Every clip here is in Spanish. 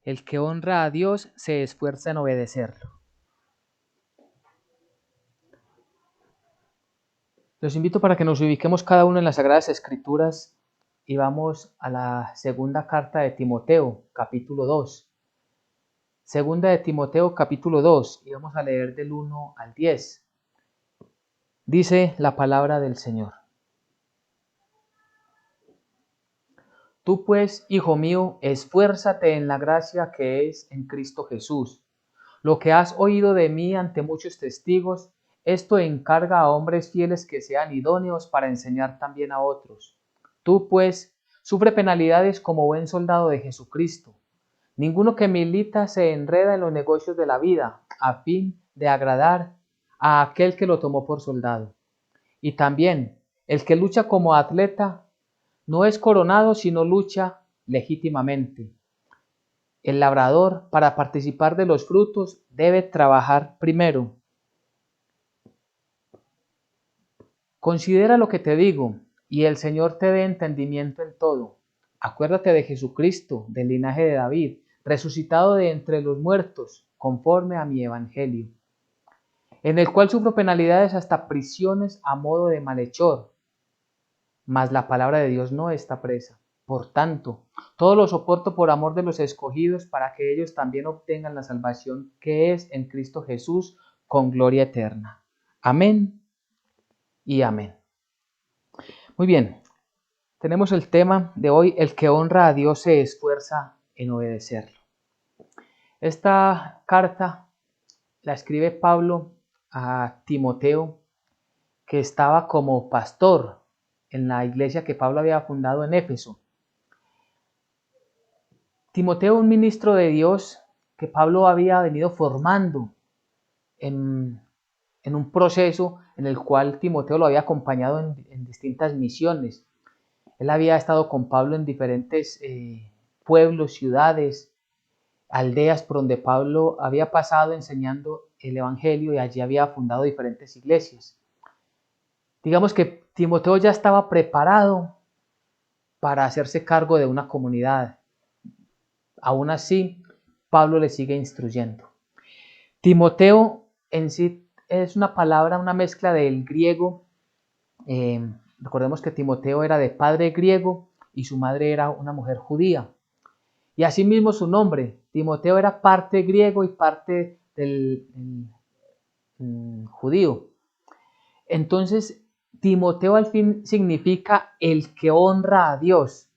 El que honra a Dios se esfuerza en obedecerlo. Los invito para que nos ubiquemos cada uno en las Sagradas Escrituras y vamos a la segunda carta de Timoteo, capítulo 2. Segunda de Timoteo, capítulo 2, y vamos a leer del 1 al 10. Dice la palabra del Señor. Tú pues, hijo mío, esfuérzate en la gracia que es en Cristo Jesús. Lo que has oído de mí ante muchos testigos, esto encarga a hombres fieles que sean idóneos para enseñar también a otros. Tú pues, sufre penalidades como buen soldado de Jesucristo. Ninguno que milita se enreda en los negocios de la vida, a fin de agradar a aquel que lo tomó por soldado. Y también, el que lucha como atleta no es coronado, sino lucha legítimamente. El labrador, para participar de los frutos, debe trabajar primero. Considera lo que te digo, y el Señor te dé entendimiento en todo. Acuérdate de Jesucristo, del linaje de David, resucitado de entre los muertos, conforme a mi evangelio, en el cual sufro penalidades hasta prisiones a modo de malhechor. Mas la palabra de Dios no está presa. Por tanto, todo lo soporto por amor de los escogidos, para que ellos también obtengan la salvación que es en Cristo Jesús, con gloria eterna. Amén y amén. Muy bien, tenemos el tema de hoy: el que honra a Dios se esfuerza en obedecerlo. Esta carta la escribe Pablo a Timoteo, que estaba como pastor en la iglesia que Pablo había fundado en Éfeso. Timoteo, un ministro de Dios que Pablo había venido formando en un proceso en el cual Timoteo lo había acompañado en distintas misiones. Él había estado con Pablo en diferentes pueblos, ciudades, aldeas por donde Pablo había pasado enseñando el evangelio, y allí había fundado diferentes iglesias. Digamos que Timoteo ya estaba preparado para hacerse cargo de una comunidad. Aún así, Pablo le sigue instruyendo. Timoteo en sí es una palabra, una mezcla del griego. Recordemos que Timoteo era de padre griego y su madre era una mujer judía. Y asimismo su nombre, Timoteo, era parte griego y parte del judío. Entonces, Timoteo al fin significa el que honra a Dios.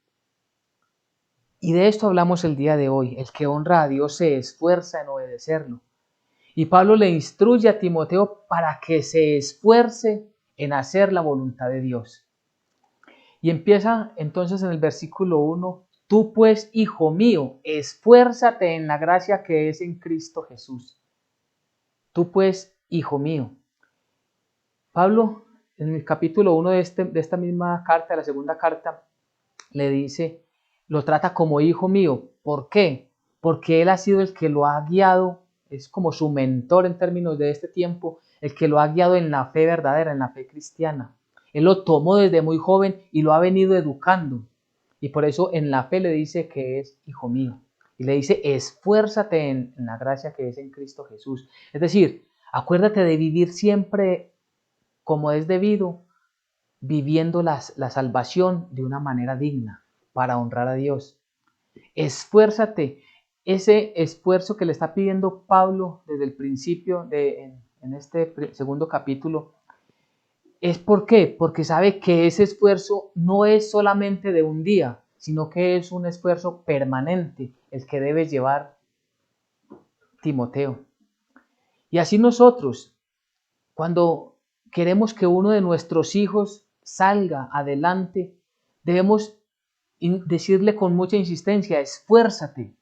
Y de esto hablamos el día de hoy. El que honra a Dios se esfuerza en obedecerlo. Y Pablo le instruye a Timoteo para que se esfuerce en hacer la voluntad de Dios. Y empieza entonces en el versículo 1: Tú pues, hijo mío, esfuérzate en la gracia que es en Cristo Jesús. Tú pues, hijo mío. Pablo, en el capítulo 1 de esta misma carta, de la segunda carta, le dice, lo trata como hijo mío. ¿Por qué? Porque él ha sido el que lo ha guiado, es como su mentor en términos de este tiempo, el que lo ha guiado en la fe verdadera, en la fe cristiana. Él lo tomó desde muy joven y lo ha venido educando. Y por eso en la fe le dice que es hijo mío. Y le dice, esfuérzate en la gracia que es en Cristo Jesús. Es decir, acuérdate de vivir siempre como es debido, viviendo la salvación de una manera digna para honrar a Dios. Esfuérzate. Ese esfuerzo que le está pidiendo Pablo desde el principio en este segundo capítulo, ¿es por qué? Porque sabe que ese esfuerzo no es solamente de un día, sino que es un esfuerzo permanente el que debe llevar Timoteo. Y así nosotros, cuando queremos que uno de nuestros hijos salga adelante, debemos decirle con mucha insistencia, esfuérzate,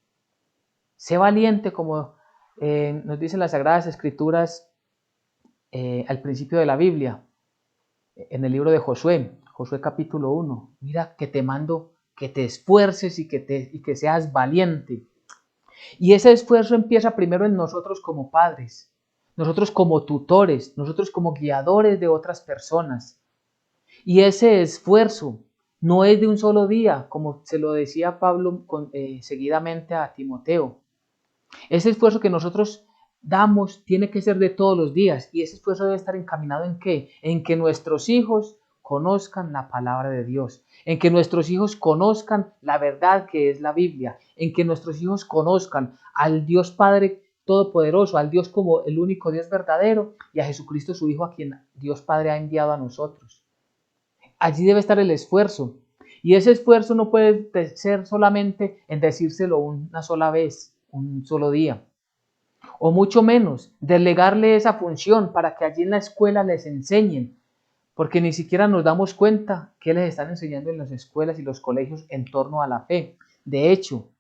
sé valiente, como nos dicen las Sagradas Escrituras al principio de la Biblia, en el libro de Josué capítulo 1. Mira que te mando que te esfuerces y que seas valiente. Y ese esfuerzo empieza primero en nosotros como padres, nosotros como tutores, nosotros como guiadores de otras personas. Y ese esfuerzo No es de un solo día, como se lo decía Pablo seguidamente a Timoteo. Ese esfuerzo que nosotros damos tiene que ser de todos los días, y ese esfuerzo debe estar encaminado ¿en qué? En que nuestros hijos conozcan la palabra de Dios, en que nuestros hijos conozcan la verdad que es la Biblia, en que nuestros hijos conozcan al Dios Padre Todopoderoso, al Dios como el único Dios verdadero, y a Jesucristo su Hijo, a quien Dios Padre ha enviado a nosotros. Allí debe estar el esfuerzo, y ese esfuerzo no puede ser solamente en decírselo una sola vez, un solo día, o mucho menos delegarle esa función para que allí en la escuela les enseñen, porque ni siquiera nos damos cuenta qué les están enseñando en las escuelas y los colegios en torno a la fe. De hecho,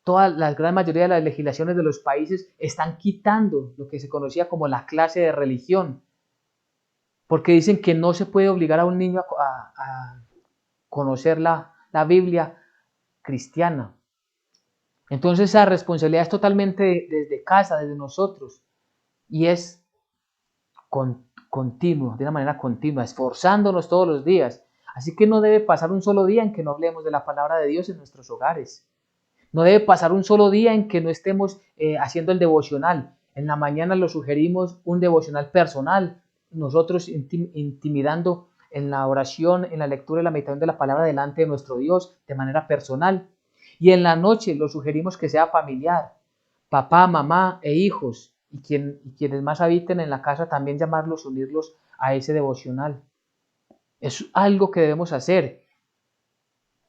toda la gran mayoría de las legislaciones de los países están quitando lo que se conocía como la clase de religión, porque dicen que no se puede obligar a un niño a conocer la Biblia cristiana. Entonces esa responsabilidad es totalmente desde casa, desde nosotros, y es continuo, de una manera continua, esforzándonos todos los días. Así que no debe pasar un solo día en que no hablemos de la palabra de Dios en nuestros hogares. No debe pasar un solo día en que no estemos haciendo el devocional. En la mañana lo sugerimos un devocional personal, nosotros intimidando en la oración, en la lectura y la meditación de la palabra delante de nuestro Dios de manera personal. Y en la noche lo sugerimos que sea familiar, papá, mamá e hijos, y quienes más habiten en la casa también llamarlos, unirlos a ese devocional. Es algo que debemos hacer.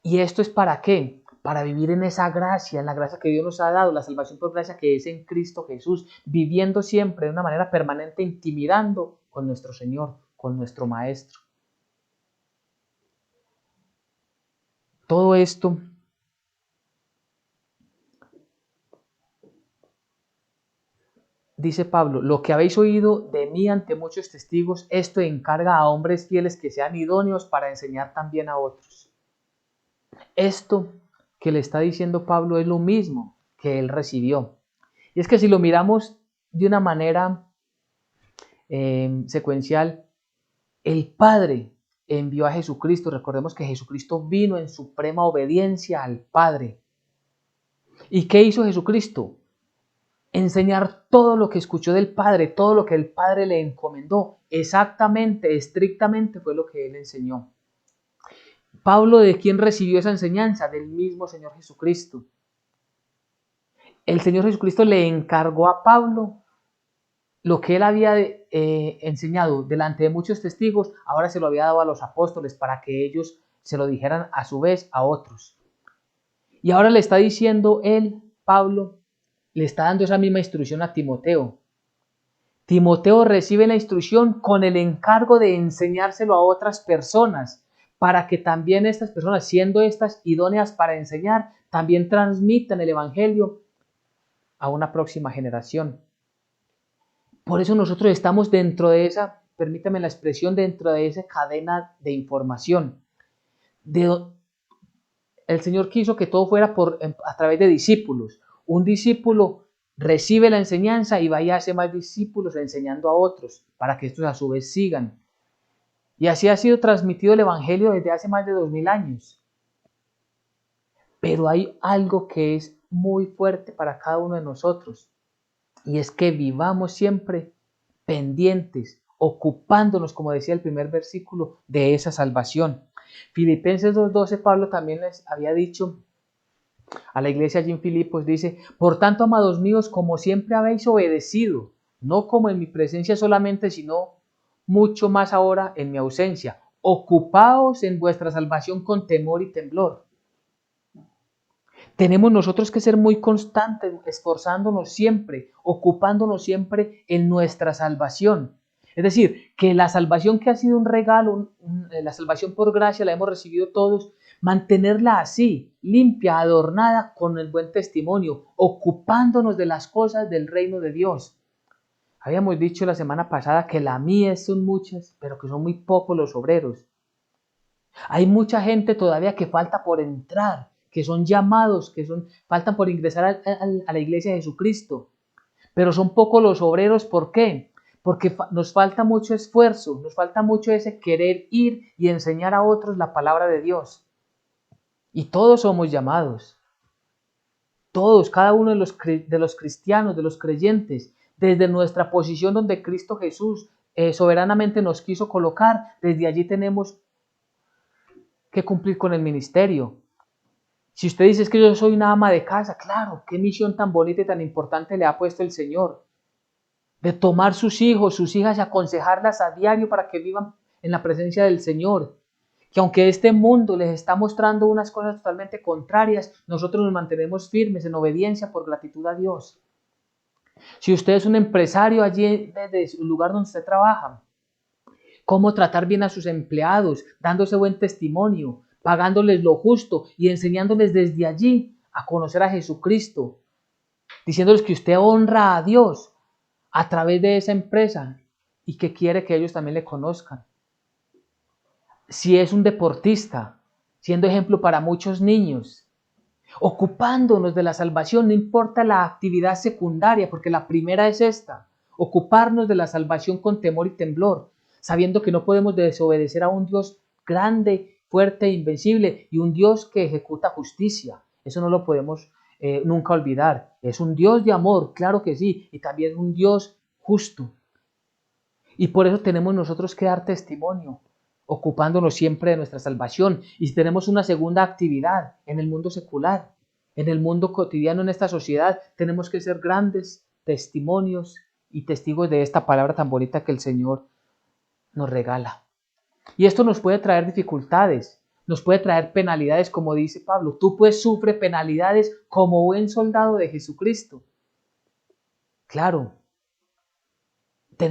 ¿Y esto es para qué? Para vivir en esa gracia, en la gracia que Dios nos ha dado, la salvación por gracia que es en Cristo Jesús, viviendo siempre de una manera permanente, intimidando con nuestro Señor, con nuestro Maestro. Todo esto dice Pablo, lo que habéis oído de mí ante muchos testigos, esto encarga a hombres fieles que sean idóneos para enseñar también a otros. Esto que le está diciendo Pablo es lo mismo que él recibió. Y es que si lo miramos de una manera secuencial, el Padre envió a Jesucristo. Recordemos que Jesucristo vino en suprema obediencia al Padre. ¿Y qué hizo Jesucristo? Enseñar todo lo que escuchó del Padre, todo lo que el Padre le encomendó. Exactamente, estrictamente fue lo que él enseñó. Pablo, ¿de quién recibió esa enseñanza? Del mismo Señor Jesucristo. El Señor Jesucristo le encargó a Pablo lo que él había enseñado delante de muchos testigos, ahora se lo había dado a los apóstoles para que ellos se lo dijeran a su vez a otros. Y ahora le está diciendo él, Pablo, le está dando esa misma instrucción a Timoteo. Timoteo recibe la instrucción con el encargo de enseñárselo a otras personas, para que también estas personas, siendo estas idóneas para enseñar, también transmitan el Evangelio a una próxima generación. Por eso nosotros estamos dentro de esa, permítame la expresión, dentro de esa cadena de información. El Señor quiso que todo fuera a través de discípulos. Un discípulo recibe la enseñanza y va y hace más discípulos enseñando a otros para que estos a su vez sigan. Y así ha sido transmitido el Evangelio desde hace más de 2000 años. Pero hay algo que es muy fuerte para cada uno de nosotros, y es que vivamos siempre pendientes, ocupándonos, como decía el primer versículo, de esa salvación. Filipenses 2:12, Pablo también les había dicho a la iglesia allí en Filipos, dice, por tanto, amados míos, como siempre habéis obedecido, no como en mi presencia solamente, sino mucho más ahora en mi ausencia, ocupaos en vuestra salvación con temor y temblor. Tenemos nosotros que ser muy constantes, esforzándonos siempre, ocupándonos siempre en nuestra salvación. Es decir, que la salvación que ha sido un regalo, la salvación por gracia la hemos recibido todos, mantenerla así, limpia, adornada con el buen testimonio, ocupándonos de las cosas del reino de Dios. Habíamos dicho la semana pasada que la mies son muchas, pero que son muy pocos los obreros. Hay mucha gente todavía que falta por entrar, que son llamados, faltan por ingresar a la iglesia de Jesucristo. Pero son pocos los obreros, ¿por qué? porque nos falta mucho esfuerzo, nos falta mucho ese querer ir y enseñar a otros la palabra de Dios. Y todos somos llamados, todos, cada uno de los cristianos, de los creyentes, desde nuestra posición donde Cristo Jesús soberanamente nos quiso colocar, desde allí tenemos que cumplir con el ministerio. Si usted dice es que yo soy una ama de casa, claro, qué misión tan bonita y tan importante le ha puesto el Señor, de tomar sus hijos, sus hijas y aconsejarlas a diario para que vivan en la presencia del Señor. Que aunque este mundo les está mostrando unas cosas totalmente contrarias, nosotros nos mantenemos firmes en obediencia por gratitud a Dios. Si usted es un empresario allí desde el lugar donde usted trabaja, cómo tratar bien a sus empleados, dándose buen testimonio, pagándoles lo justo y enseñándoles desde allí a conocer a Jesucristo, diciéndoles que usted honra a Dios a través de esa empresa y que quiere que ellos también le conozcan. Si es un deportista, siendo ejemplo para muchos niños, ocupándonos de la salvación, no importa la actividad secundaria, porque la primera es esta, ocuparnos de la salvación con temor y temblor, sabiendo que no podemos desobedecer a un Dios grande, fuerte e invencible y un Dios que ejecuta justicia. Eso no lo podemos nunca olvidar. Es un Dios de amor, claro que sí, y también un Dios justo. Y por eso tenemos nosotros que dar testimonio, ocupándonos siempre de nuestra salvación. Y si tenemos una segunda actividad en el mundo secular, en el mundo cotidiano, en esta sociedad, tenemos que ser grandes testimonios y testigos de esta palabra tan bonita que el Señor nos regala. Y esto nos puede traer dificultades, nos puede traer penalidades, como dice Pablo. Tú pues sufre penalidades como buen soldado de Jesucristo. Claro,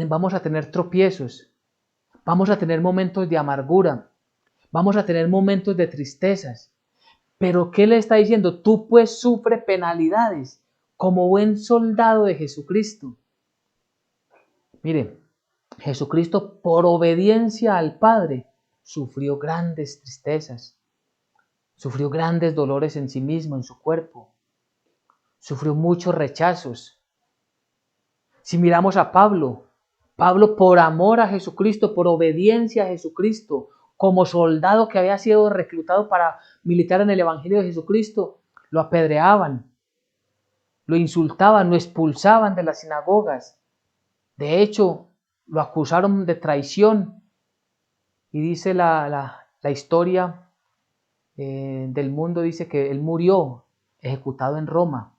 vamos a tener tropiezos, vamos a tener momentos de amargura, vamos a tener momentos de tristezas. Pero ¿qué le está diciendo? Tú pues sufre penalidades como buen soldado de Jesucristo. Mire, Jesucristo por obediencia al Padre sufrió grandes tristezas, sufrió grandes dolores en sí mismo, en su cuerpo, sufrió muchos rechazos. Si miramos a Pablo, Pablo por amor a Jesucristo, por obediencia a Jesucristo, como soldado que había sido reclutado para militar en el Evangelio de Jesucristo, lo apedreaban, lo insultaban, lo expulsaban de las sinagogas. De hecho, lo acusaron de traición. Y dice la historia del mundo, dice que él murió ejecutado en Roma.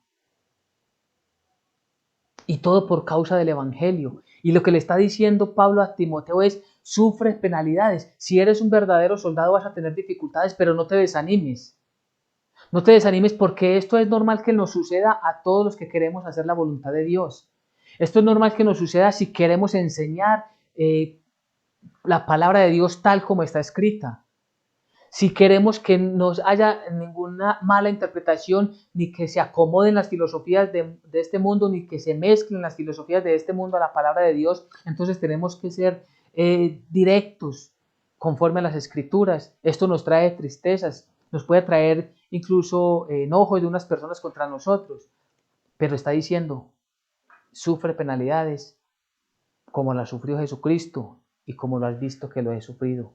Y todo por causa del Evangelio. Y lo que le está diciendo Pablo a Timoteo es, sufres penalidades. Si eres un verdadero soldado vas a tener dificultades, pero no te desanimes. No te desanimes porque esto es normal que nos suceda a todos los que queremos hacer la voluntad de Dios. Esto es normal que nos suceda si queremos enseñar la palabra de Dios tal como está escrita. Si queremos que no haya ninguna mala interpretación, ni que se acomoden las filosofías de este mundo, ni que se mezclen las filosofías de este mundo a la palabra de Dios, entonces tenemos que ser directos conforme a las escrituras. Esto nos trae tristezas, nos puede traer incluso enojos de unas personas contra nosotros, pero está diciendo, sufre penalidades como las sufrió Jesucristo y como lo has visto que lo he sufrido,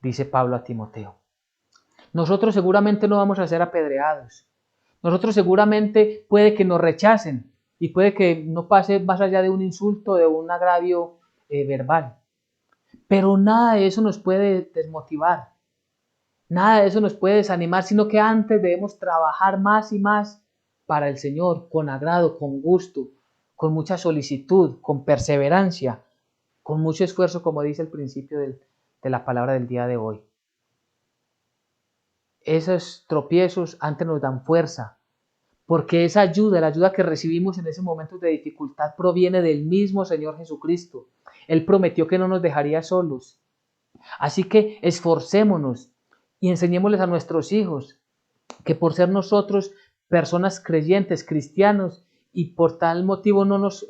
dice Pablo a Timoteo. Nosotros seguramente no vamos a ser apedreados. Nosotros seguramente puede que nos rechacen y puede que no pase más allá de un insulto, de un agravio verbal. Pero nada de eso nos puede desmotivar. Nada de eso nos puede desanimar, sino que antes debemos trabajar más y más para el Señor, con agrado, con gusto, con mucha solicitud, con perseverancia, con mucho esfuerzo, como dice el principio de la palabra del día de hoy. Esos tropiezos antes nos dan fuerza, porque esa ayuda, la ayuda que recibimos en esos momentos de dificultad proviene del mismo Señor Jesucristo. Él prometió que no nos dejaría solos. Así que esforcémonos y enseñémosles a nuestros hijos que por ser nosotros personas creyentes, cristianos, y por tal motivo no nos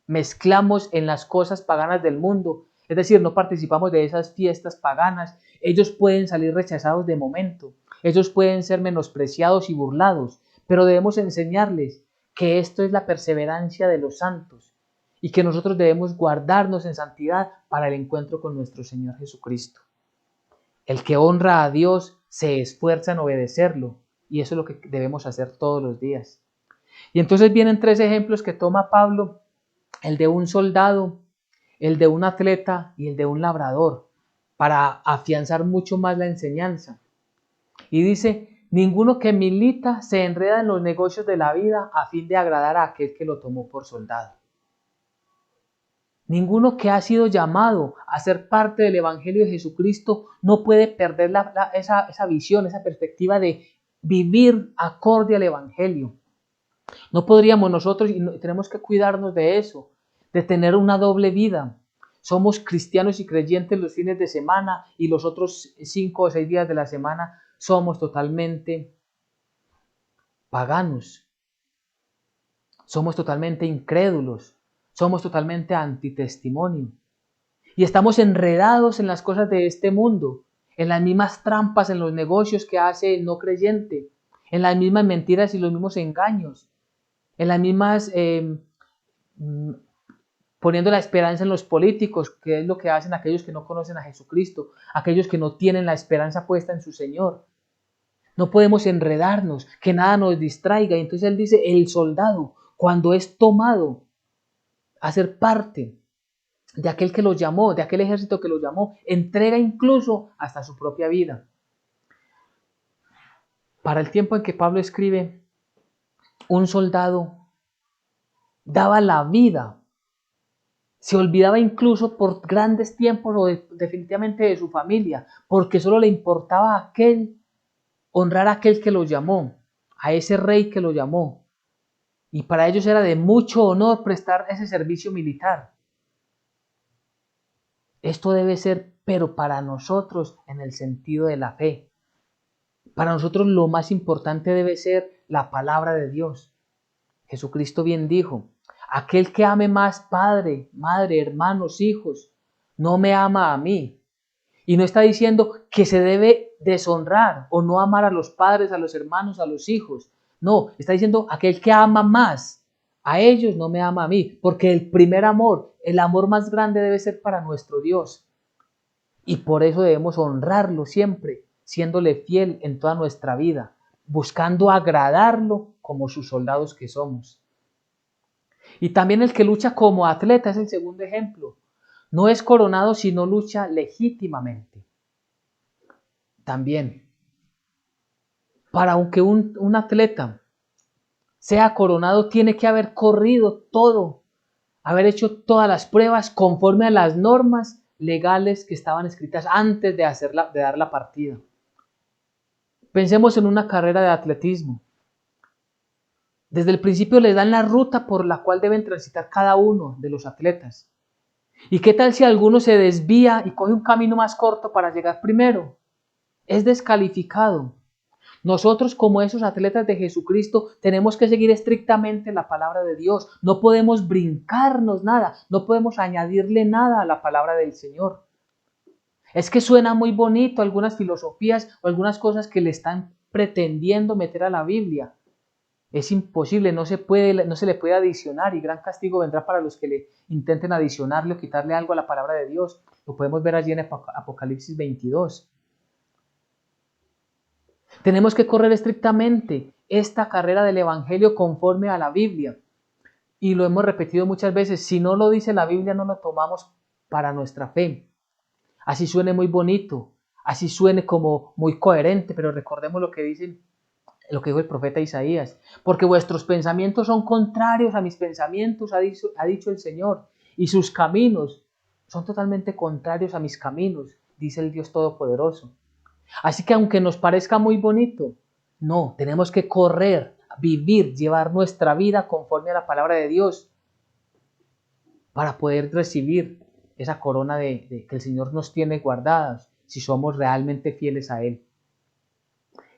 mezclamos en las cosas paganas del mundo, es decir, no participamos de esas fiestas paganas. Ellos pueden salir rechazados de momento, ellos pueden ser menospreciados y burlados, pero debemos enseñarles que esto es la perseverancia de los santos, y que nosotros debemos guardarnos en santidad para el encuentro con nuestro Señor Jesucristo. El que honra a Dios se esfuerza en obedecerlo, y eso es lo que debemos hacer todos los días. Y entonces vienen 3 ejemplos que toma Pablo: el de un soldado, el de un atleta y el de un labrador, para afianzar mucho más la enseñanza. Y dice: ninguno que milita se enreda en los negocios de la vida a fin de agradar a aquel que lo tomó por soldado. Ninguno que ha sido llamado a ser parte del Evangelio de Jesucristo no puede perder esa visión, esa perspectiva de vivir acorde al Evangelio. No podríamos nosotros, y tenemos que cuidarnos de eso, de tener una doble vida. Somos cristianos y creyentes los fines de semana, y los otros 5 o 6 días de la semana somos totalmente paganos. Somos totalmente incrédulos. Somos totalmente antitestimonio. Y estamos enredados en las cosas de este mundo, en las mismas trampas, en los negocios que hace el no creyente, en las mismas mentiras y los mismos engaños, en las mismas poniendo la esperanza en los políticos, que es lo que hacen aquellos que no conocen a Jesucristo, aquellos que no tienen la esperanza puesta en su Señor. No podemos enredarnos, que nada nos distraiga. Y entonces él dice: el soldado, cuando es tomado a ser parte de aquel que lo llamó, de aquel ejército que lo llamó, entrega incluso hasta su propia vida. Para el tiempo en que Pablo escribe, un soldado daba la vida, se olvidaba incluso por grandes tiempos o definitivamente de su familia, porque solo le importaba honrar a aquel que lo llamó, a ese rey que lo llamó. Y para ellos era de mucho honor prestar ese servicio militar. Esto debe ser, pero para nosotros, en el sentido de la fe. Para nosotros lo más importante debe ser la palabra de Dios. Jesucristo bien dijo: aquel que ame más padre, madre, hermanos, hijos, no me ama a mí. Y no está diciendo que se debe deshonrar o no amar a los padres, a los hermanos, a los hijos. No, está diciendo: aquel que ama más a ellos no me ama a mí, porque el primer amor, el amor más grande debe ser para nuestro Dios. Y por eso debemos honrarlo siempre, siéndole fiel en toda nuestra vida, buscando agradarlo como sus soldados que somos. Y también el que lucha como atleta es el segundo ejemplo. No es coronado si no lucha legítimamente. También, para aunque un atleta sea coronado, tiene que haber corrido todo, haber hecho todas las pruebas conforme a las normas legales que estaban escritas antes de dar la partida. Pensemos en una carrera de atletismo. Desde el principio les dan la ruta por la cual deben transitar cada uno de los atletas. ¿Y qué tal si alguno se desvía y coge un camino más corto para llegar primero? Es descalificado. Nosotros, como esos atletas de Jesucristo, tenemos que seguir estrictamente la palabra de Dios. No podemos brincarnos nada, no podemos añadirle nada a la palabra del Señor. Es que suena muy bonito algunas filosofías o algunas cosas que le están pretendiendo meter a la Biblia. Es imposible, no se le puede adicionar, y gran castigo vendrá para los que le intenten adicionarle o quitarle algo a la palabra de Dios. Lo podemos ver allí en Apocalipsis 22. Tenemos que correr estrictamente esta carrera del Evangelio conforme a la Biblia. Y lo hemos repetido muchas veces: si no lo dice la Biblia, no lo tomamos para nuestra fe. Así suene muy bonito, así suene como muy coherente, pero recordemos lo que dijo el profeta Isaías: porque vuestros pensamientos son contrarios a mis pensamientos, ha dicho el Señor, y sus caminos son totalmente contrarios a mis caminos, dice el Dios Todopoderoso. Así que aunque nos parezca muy bonito, no, tenemos que correr, vivir, llevar nuestra vida conforme a la palabra de Dios para poder recibir esa corona que el Señor nos tiene guardadas si somos realmente fieles a Él.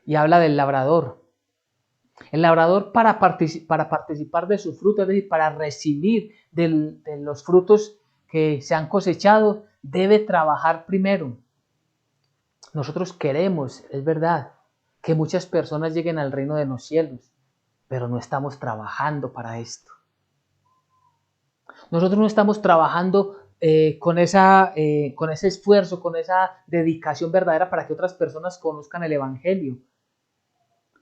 Y habla del labrador. El labrador, para participar de su fruto, es decir, para recibir de los frutos que se han cosechado, debe trabajar primero. Nosotros queremos, es verdad, que muchas personas lleguen al reino de los cielos, pero no estamos trabajando para esto. Nosotros no estamos trabajando con ese esfuerzo, con esa dedicación verdadera para que otras personas conozcan el Evangelio.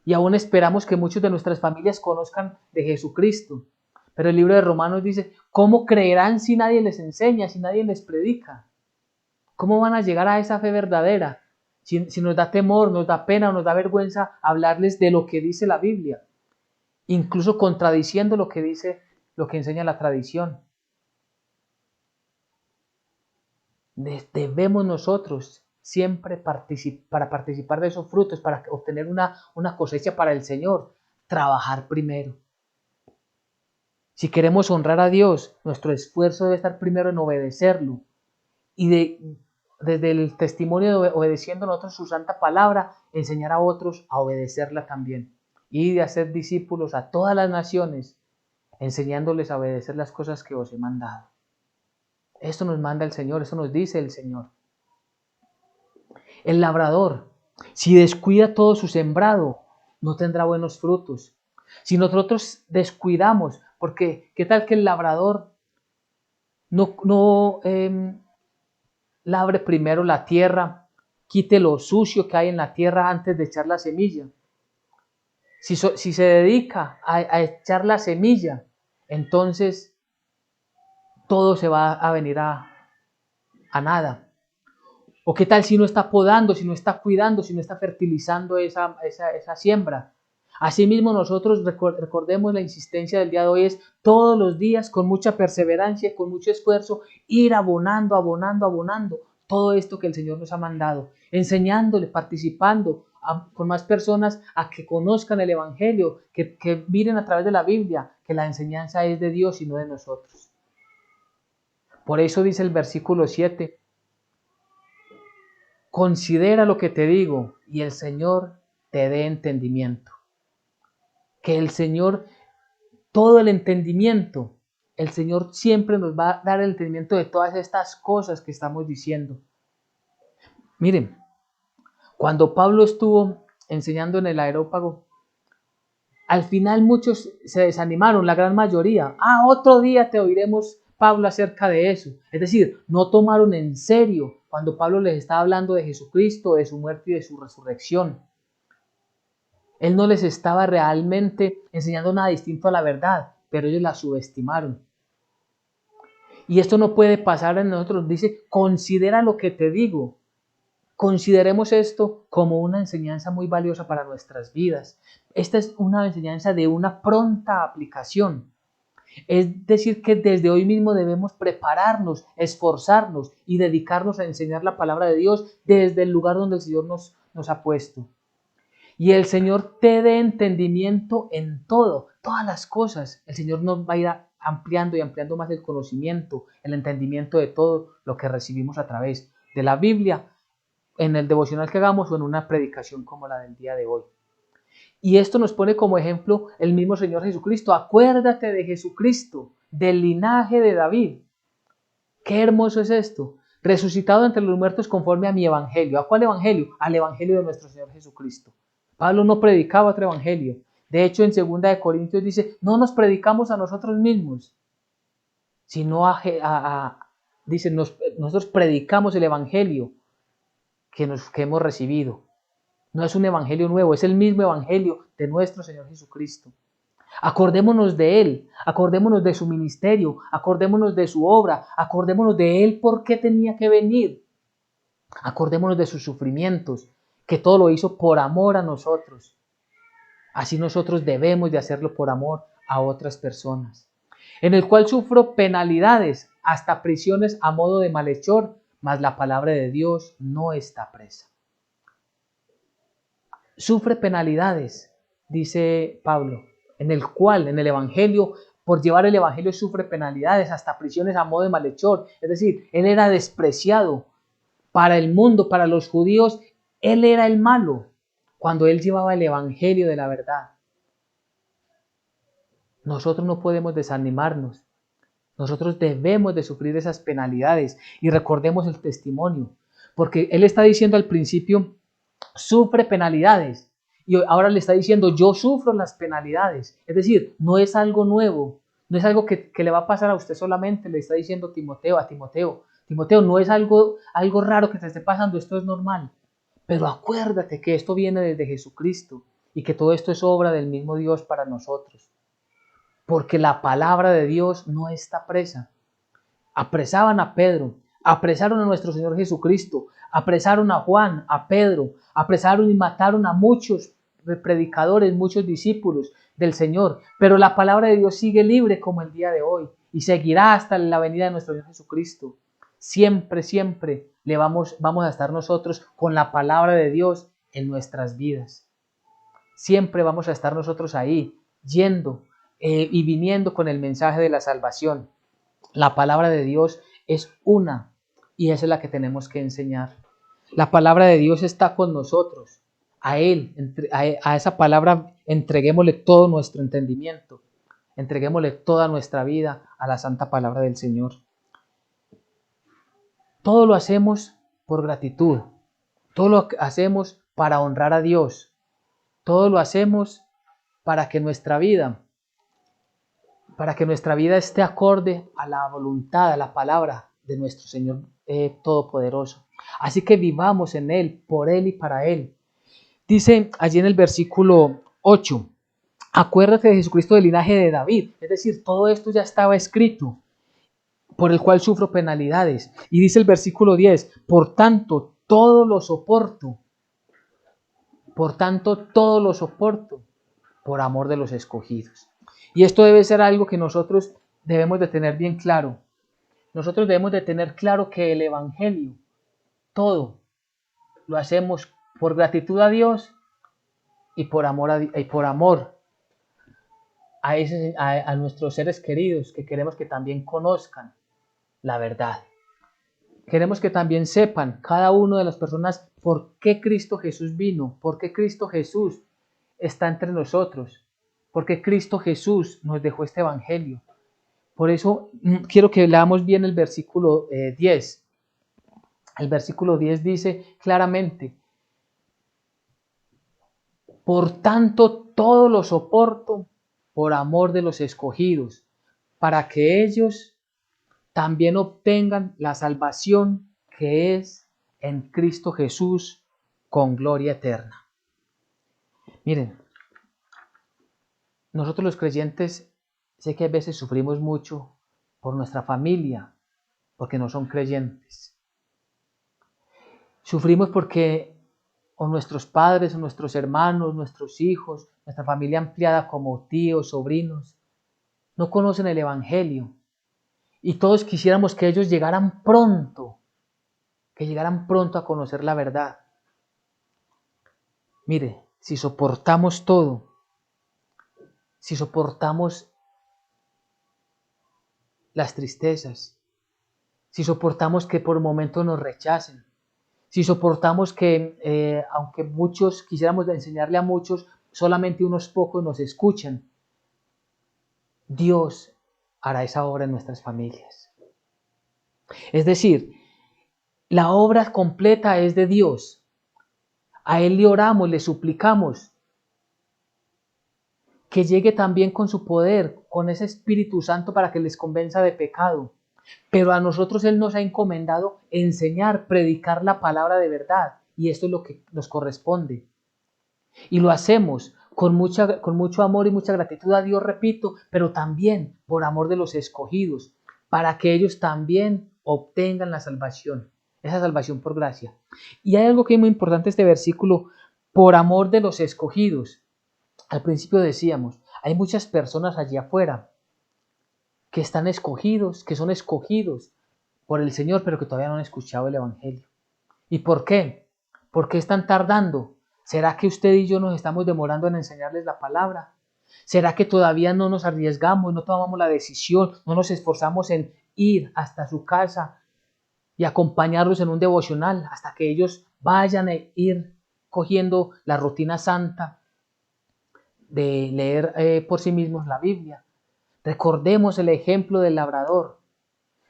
Y aún esperamos que muchos de nuestras familias conozcan de Jesucristo. Pero el libro de Romanos dice, ¿cómo creerán si nadie les enseña, si nadie les predica? ¿Cómo van a llegar a esa fe verdadera? Si nos da temor, nos da pena o nos da vergüenza hablarles de lo que dice la Biblia, incluso contradiciendo lo que dice, lo que enseña la tradición. Debemos nosotros siempre para participar de esos frutos, para obtener una cosecha para el Señor, trabajar primero. Si queremos honrar a Dios, nuestro esfuerzo debe estar primero en obedecerlo y desde el testimonio de obedeciendo nosotros su santa palabra, enseñar a otros a obedecerla también y de hacer discípulos a todas las naciones, enseñándoles a obedecer las cosas que os he mandado. Esto nos manda el Señor, esto nos dice el Señor. El labrador, si descuida todo su sembrado, no tendrá buenos frutos. Si nosotros descuidamos, porque ¿qué tal que el labrador no labre primero la tierra, quite lo sucio que hay en la tierra antes de echar la semilla? Si se dedica a echar la semilla, entonces todo se va a venir a nada. ¿O qué tal si no está podando, si no está cuidando, si no está fertilizando esa siembra? Asimismo, nosotros recordemos la insistencia del día de hoy es todos los días con mucha perseverancia, con mucho esfuerzo, ir abonando, abonando, abonando todo esto que el Señor nos ha mandado, enseñándole, participando con más personas a que conozcan el Evangelio, que miren a través de la Biblia que la enseñanza es de Dios y no de nosotros. Por eso dice el versículo 7, considera lo que te digo y el Señor te dé entendimiento. Que el Señor, todo el entendimiento, el Señor siempre nos va a dar el entendimiento de todas estas cosas que estamos diciendo. Miren, cuando Pablo estuvo enseñando en el Areópago, al final muchos se desanimaron, la gran mayoría. Otro día te oiremos, Pablo, acerca de eso. Es decir, no tomaron en serio cuando Pablo les estaba hablando de Jesucristo, de su muerte y de su resurrección. Él no les estaba realmente enseñando nada distinto a la verdad, pero ellos la subestimaron. Y esto no puede pasar en nosotros. Dice, considera lo que te digo. Consideremos esto como una enseñanza muy valiosa para nuestras vidas. Esta es una enseñanza de una pronta aplicación. Es decir, que desde hoy mismo debemos prepararnos, esforzarnos y dedicarnos a enseñar la palabra de Dios desde el lugar donde el Señor nos ha puesto. Y el Señor te dé entendimiento en todo, todas las cosas. El Señor nos va a ir ampliando y ampliando más el conocimiento, el entendimiento de todo lo que recibimos a través de la Biblia, en el devocional que hagamos o en una predicación como la del día de hoy. Y esto nos pone como ejemplo el mismo Señor Jesucristo. Acuérdate de Jesucristo, del linaje de David. Qué hermoso es esto. Resucitado entre los muertos conforme a mi evangelio. ¿A cuál evangelio? Al evangelio de nuestro Señor Jesucristo. Pablo no predicaba otro evangelio. De hecho, en 2 Corintios dice, no nos predicamos a nosotros mismos, sino dice, nosotros predicamos el evangelio que hemos recibido. No es un evangelio nuevo, es el mismo evangelio de nuestro Señor Jesucristo. Acordémonos de Él, acordémonos de su ministerio, acordémonos de su obra, acordémonos de Él por qué tenía que venir. Acordémonos de sus sufrimientos, que todo lo hizo por amor a nosotros. Así nosotros debemos de hacerlo por amor a otras personas. En el cual sufro penalidades, hasta prisiones a modo de malhechor, mas la palabra de Dios no está presa. Sufre penalidades, dice Pablo, en el cual, en el Evangelio, por llevar el Evangelio sufre penalidades, hasta prisiones a modo de malhechor. Es decir, él era despreciado para el mundo, para los judíos, él era el malo cuando él llevaba el Evangelio de la verdad. Nosotros no podemos desanimarnos. Nosotros debemos de sufrir esas penalidades y recordemos el testimonio, porque él está diciendo al principio, sufre penalidades, y ahora le está diciendo, yo sufro las penalidades. Es decir, no es algo nuevo, No es algo que le va a pasar a usted solamente, le está diciendo Timoteo a Timoteo. Timoteo, no es algo raro que te esté pasando, esto es normal. Pero acuérdate que esto viene desde Jesucristo y que todo esto es obra del mismo Dios para nosotros. Porque la palabra de Dios no está presa. Apresaban a Pedro, apresaron a nuestro Señor Jesucristo, apresaron a Juan, a Pedro, apresaron y mataron a muchos predicadores, muchos discípulos del Señor, pero la palabra de Dios sigue libre como el día de hoy y seguirá hasta la venida de nuestro Señor Jesucristo. Siempre, siempre vamos a estar nosotros con la palabra de Dios en nuestras vidas. Siempre vamos a estar nosotros ahí, yendo y viniendo con el mensaje de la salvación. La palabra de Dios es una y esa es la que tenemos que enseñar. La palabra de Dios está con nosotros. A Él, a esa palabra, entreguémosle todo nuestro entendimiento. Entreguémosle toda nuestra vida a la santa palabra del Señor. Todo lo hacemos por gratitud. Todo lo hacemos para honrar a Dios. Todo lo hacemos para que nuestra vida esté acorde a la voluntad, a la palabra de nuestro Señor Todopoderoso. Así que vivamos en Él, por Él y para Él. Dice allí en el versículo 8, acuérdate de Jesucristo del linaje de David. Es decir, todo esto ya estaba escrito, por el cual sufro penalidades. Y dice el versículo 10, por tanto, todo lo soporto. Por tanto, todo lo soporto por amor de los escogidos. Y esto debe ser algo que nosotros debemos de tener bien claro. Nosotros debemos de tener claro que el Evangelio, todo, lo hacemos por gratitud a Dios y por amor a nuestros seres queridos, que queremos que también conozcan la verdad. Queremos que también sepan cada una de las personas por qué Cristo Jesús vino, por qué Cristo Jesús está entre nosotros, por qué Cristo Jesús nos dejó este Evangelio. Por eso quiero que leamos bien el versículo 10. El versículo 10 dice claramente, por tanto todo lo soporto por amor de los escogidos, para que ellos también obtengan la salvación que es en Cristo Jesús con gloria eterna. Miren, nosotros los creyentes, sé que a veces sufrimos mucho por nuestra familia, porque no son creyentes. Sufrimos porque o nuestros padres, o nuestros hermanos, nuestros hijos, nuestra familia ampliada como tíos, sobrinos, no conocen el Evangelio. Y todos quisiéramos que ellos llegaran pronto a conocer la verdad. Mire, si soportamos todo, si soportamos las tristezas, si soportamos que por momentos nos rechacen, si soportamos que, aunque muchos quisiéramos enseñarle a muchos, solamente unos pocos nos escuchan, Dios hará esa obra en nuestras familias. Es decir, la obra completa es de Dios. A Él le oramos, le suplicamos que llegue también con su poder, con ese Espíritu Santo para que les convenza de pecado. Pero a nosotros Él nos ha encomendado enseñar, predicar la palabra de verdad. Y esto es lo que nos corresponde. Y lo hacemos con mucho amor y mucha gratitud a Dios, repito, pero también por amor de los escogidos, para que ellos también obtengan la salvación, esa salvación por gracia. Y hay algo que es muy importante este versículo, por amor de los escogidos. Al principio decíamos, hay muchas personas allí afuera que están escogidos, que son escogidos por el Señor, pero que todavía no han escuchado el Evangelio. ¿Y por qué? ¿Por qué están tardando? ¿Será que usted y yo nos estamos demorando en enseñarles la palabra? ¿Será que todavía no nos arriesgamos, no tomamos la decisión, no nos esforzamos en ir hasta su casa y acompañarlos en un devocional hasta que ellos vayan a ir cogiendo la rutina santa de leer por sí mismos la Biblia? Recordemos el ejemplo del labrador.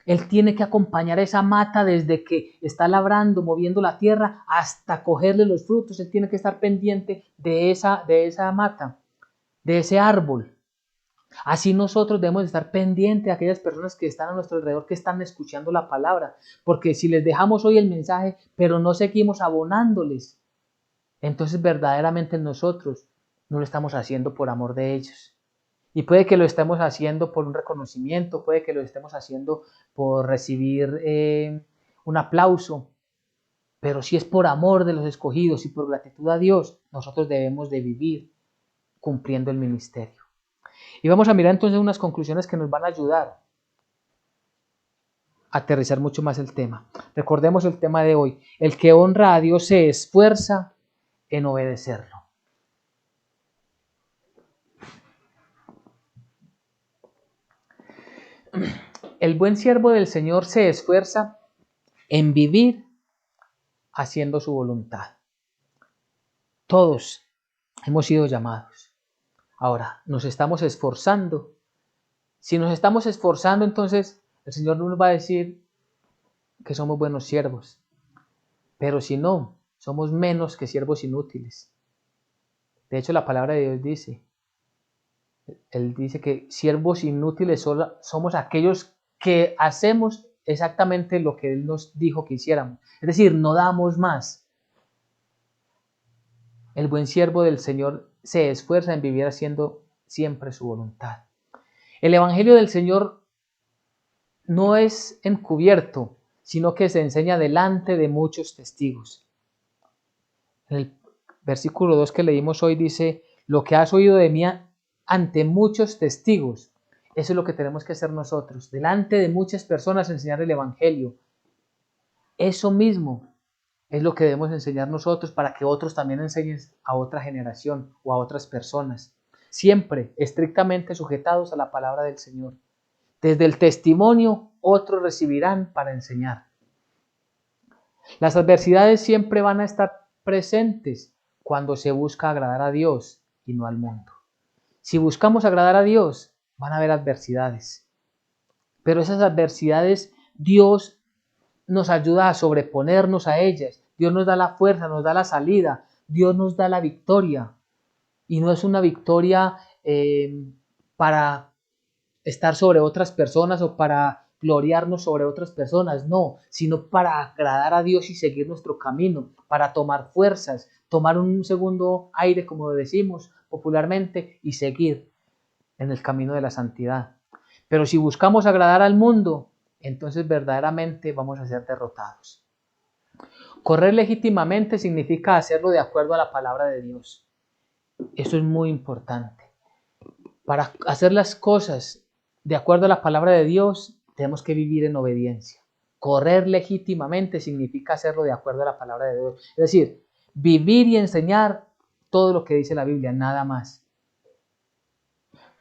Él tiene que acompañar esa mata desde que está labrando, moviendo la tierra, hasta cogerle los frutos. Él tiene que estar pendiente de esa mata, de ese árbol. Así nosotros debemos estar pendientes de aquellas personas que están a nuestro alrededor, que están escuchando la palabra, porque si les dejamos hoy el mensaje, pero no seguimos abonándoles, entonces verdaderamente nosotros no lo estamos haciendo por amor de ellos. Y puede que lo estemos haciendo por un reconocimiento, puede que lo estemos haciendo por recibir un aplauso, pero si es por amor de los escogidos y por gratitud a Dios, nosotros debemos de vivir cumpliendo el ministerio. Y vamos a mirar entonces unas conclusiones que nos van a ayudar a aterrizar mucho más el tema. Recordemos el tema de hoy. El que honra a Dios se esfuerza en obedecerlo. El buen siervo del Señor se esfuerza en vivir haciendo su voluntad. Todos hemos sido llamados. Ahora, nos estamos esforzando. Si nos estamos esforzando, entonces el Señor no nos va a decir que somos buenos siervos. Pero si no, somos menos que siervos inútiles. De hecho, la palabra de Dios dice, Él dice que siervos inútiles somos aquellos que hacemos exactamente lo que Él nos dijo que hiciéramos. Es decir, no damos más. El buen siervo del Señor se esfuerza en vivir haciendo siempre su voluntad. El Evangelio del Señor no es encubierto, sino que se enseña delante de muchos testigos. En el versículo 2 que leímos hoy dice, lo que has oído de mí ante muchos testigos. Eso es lo que tenemos que hacer nosotros, delante de muchas personas enseñar el Evangelio. Eso mismo es lo que debemos enseñar nosotros para que otros también enseñen a otra generación o a otras personas. Siempre estrictamente sujetados a la palabra del Señor. Desde el testimonio, otros recibirán para enseñar. Las adversidades siempre van a estar presentes cuando se busca agradar a Dios y no al mundo. Si buscamos agradar a Dios, van a haber adversidades. Pero esas adversidades, Dios nos ayuda a sobreponernos a ellas. Dios nos da la fuerza, nos da la salida. Dios nos da la victoria. Y no es una victoria para estar sobre otras personas o para gloriarnos sobre otras personas, no, sino para agradar a Dios y seguir nuestro camino, para tomar fuerzas, tomar un segundo aire, como decimos popularmente, y seguir en el camino de la santidad. Pero si buscamos agradar al mundo, entonces verdaderamente vamos a ser derrotados. Correr legítimamente significa hacerlo de acuerdo a la palabra de Dios. Eso es muy importante. Para hacer las cosas de acuerdo a la palabra de Dios, tenemos que vivir en obediencia. Correr legítimamente significa hacerlo de acuerdo a la palabra de Dios. Es decir, vivir y enseñar todo lo que dice la Biblia, nada más.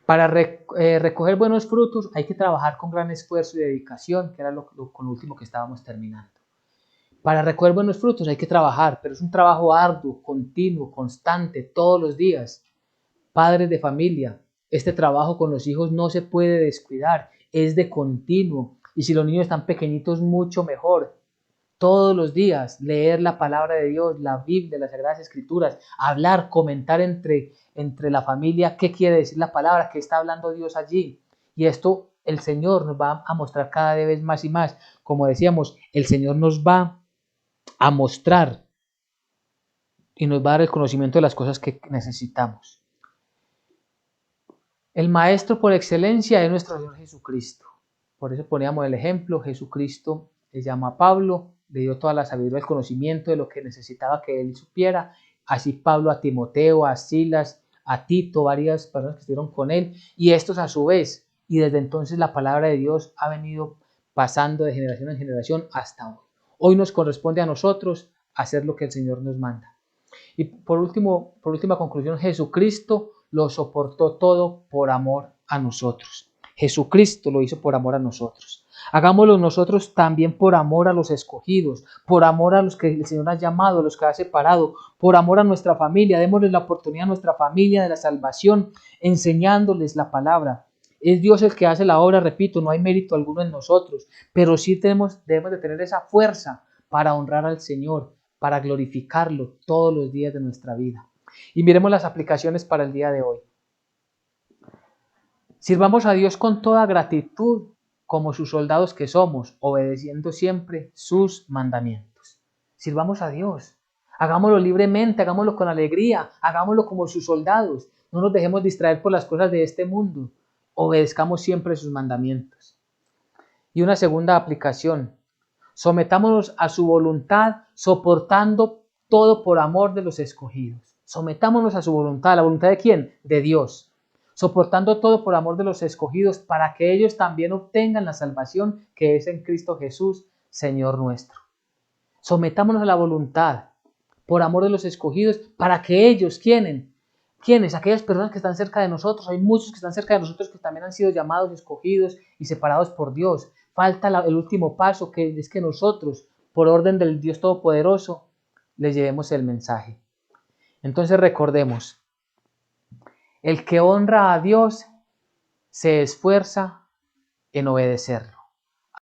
Para recoger buenos frutos hay que trabajar con gran esfuerzo y dedicación, que era con lo último que estábamos terminando. Para recoger buenos frutos hay que trabajar, pero es un trabajo arduo, continuo, constante, todos los días. Padres de familia, este trabajo con los hijos no se puede descuidar, es de continuo. Y si los niños están pequeñitos, mucho mejor. Todos los días leer la palabra de Dios, la Biblia, las Sagradas Escrituras, hablar, comentar entre la familia qué quiere decir la palabra, qué está hablando Dios allí. Y esto el Señor nos va a mostrar cada vez más y más. Como decíamos, el Señor nos va a mostrar y nos va a dar el conocimiento de las cosas que necesitamos. El maestro por excelencia es nuestro Señor Jesucristo. Por eso poníamos el ejemplo, Jesucristo le llama a Pablo, le dio toda la sabiduría, el conocimiento de lo que necesitaba que él supiera. Así Pablo a Timoteo, a Silas, a Tito, varias personas que estuvieron con él, y estos a su vez. Y desde entonces la palabra de Dios ha venido pasando de generación en generación hasta hoy. Hoy nos corresponde a nosotros hacer lo que el Señor nos manda. Y por última conclusión, Jesucristo lo soportó todo por amor a nosotros. Jesucristo lo hizo por amor a nosotros. Hagámoslo nosotros también por amor a los escogidos, por amor a los que el Señor ha llamado, a los que ha separado, por amor a nuestra familia. Démosles la oportunidad a nuestra familia de la salvación, enseñándoles la palabra. Es Dios el que hace la obra, repito, no hay mérito alguno en nosotros, pero sí debemos de tener esa fuerza para honrar al Señor, para glorificarlo todos los días de nuestra vida. Y miremos las aplicaciones para el día de hoy. Sirvamos a Dios con toda gratitud, como sus soldados que somos, obedeciendo siempre sus mandamientos. Sirvamos a Dios. Hagámoslo libremente, hagámoslo con alegría, hagámoslo como sus soldados. No nos dejemos distraer por las cosas de este mundo. Obedezcamos siempre sus mandamientos. Y una segunda aplicación. Sometámonos a su voluntad, soportando todo por amor de los escogidos. Sometámonos a su voluntad. ¿La voluntad de quién? De Dios. Soportando todo por amor de los escogidos, para que ellos también obtengan la salvación que es en Cristo Jesús, Señor nuestro. Sometámonos a la voluntad por amor de los escogidos, para que ellos, ¿quiénes? Aquellas personas que están cerca de nosotros. Hay muchos que están cerca de nosotros que también han sido llamados, escogidos y separados por Dios. Falta el último paso, que es que nosotros, por orden del Dios Todopoderoso, les llevemos el mensaje. Entonces recordemos, el que honra a Dios se esfuerza en obedecerlo.